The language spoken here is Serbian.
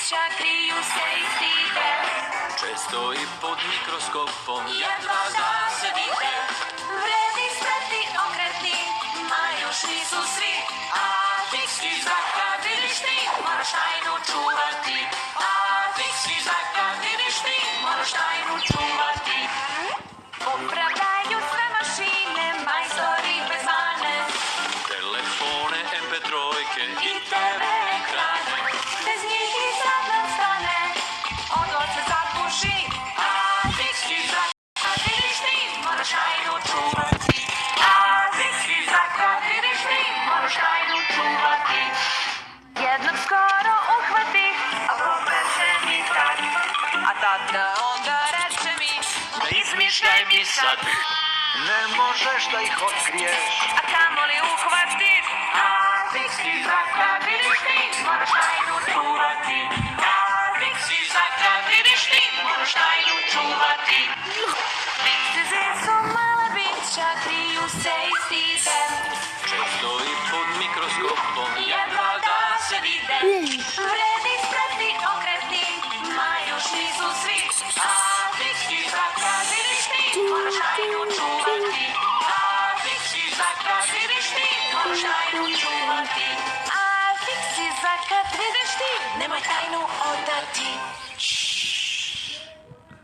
bića kriju se i stide. Često i pod mikroskopom Jedva da se vide. Vredi, spretni, okretni, ma još nisu svi. A fiksni zrak kad vidiš ti, moraš tajnu čuvati. A fiksni zrak kad vidiš ti, moraš tajnu čuvati. Upravljaju sve mašine, majstori bez mane. telefone, MP3 I TV ekrane, bez njih i sad nam stane. Odvod se zapuši, a fiksni zrak kad vidiš ti, moraš tajnu čuvati. A fiksni zrak kad vidiš ti, moraš tajnu čuvati. Jednog skoro uhvati, a popeče mi tak. A tata onda reče mi, Ne izmišljaj mi sad, ne možeš da ih otkriješ. a kamoli uhvatit. A fiksni zrak kad vidiš ti, moraš tajnu čuvati. A fiksni zrak kad vidiš ti, moraš tajnu čuvati. Fiksize su mala bića, kriju se i stide. Često i pod mikroskopom Jedva da se vide. Vredi, spretni, okretni, ma još nisu svi. A fiksni zrak kad vidiš ti, moraš tajnu čuvati. A fiksni zrak kad vidiš ti, moraš tajnu čuvati. A fiksni zrak kad vidiš ti, nemoj tajnu odati.